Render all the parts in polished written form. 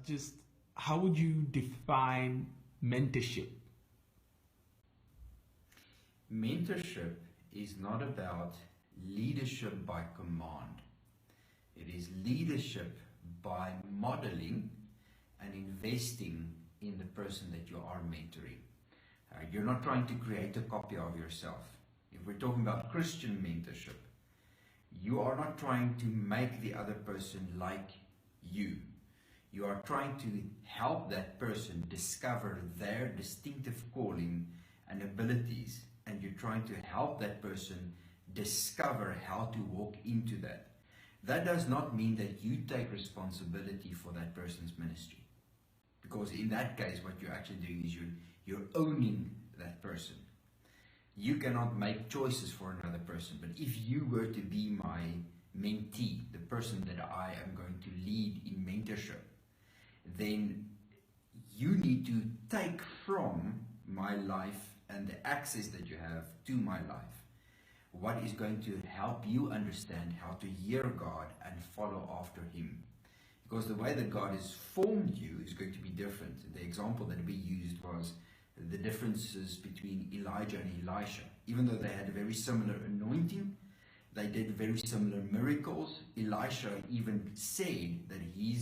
just how would you define mentorship? Mentorship is not about leadership by command. It is leadership by modeling and investing in the person that you are mentoring. You're not trying to create a copy of yourself. If we're talking about Christian mentorship, you are not trying to make the other person like you. You are trying to help that person discover their distinctive calling and abilities, and you're trying to help that person discover how to walk into that. That does not mean that you take responsibility for that person's ministry, because in that case what you're actually doing is you're owning that person. You cannot make choices for another person, but if you were to be my mentee, the person that I am going to lead in mentorship, then you need to take from my life and the access that you have to my life what is going to help you understand how to hear God and follow after Him. Because the way that God has formed you is going to be different. The example that we used was the differences between Elijah and Elisha. Even though they had a very similar anointing, they did very similar miracles. Elisha even said that he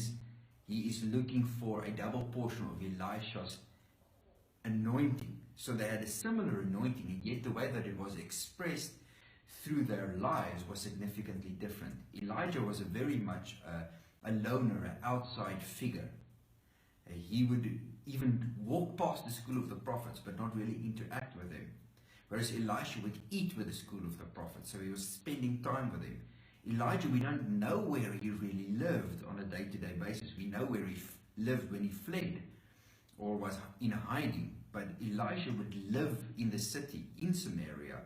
is looking for a double portion of Elisha's anointing. So they had a similar anointing, and yet the way that it was expressed through their lives was significantly different. Elijah was a very much a loner, an outside figure. He would even walk past the school of the prophets but not really interact with them. Whereas Elisha would eat with the school of the prophets, so he was spending time with them. Elijah, we don't know where he really lived on a day-to-day basis. We know where he lived when he fled or was in hiding. But Elisha would live in the city, in Samaria.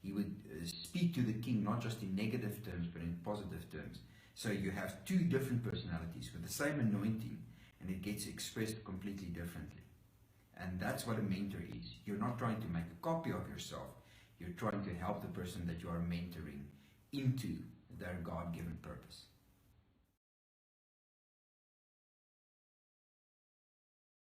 He would speak to the king, not just in negative terms, but in positive terms. So you have two different personalities with the same anointing, and it gets expressed completely differently. And that's what a mentor is. You're not trying to make a copy of yourself. You're trying to help the person that you are mentoring into their God-given purpose.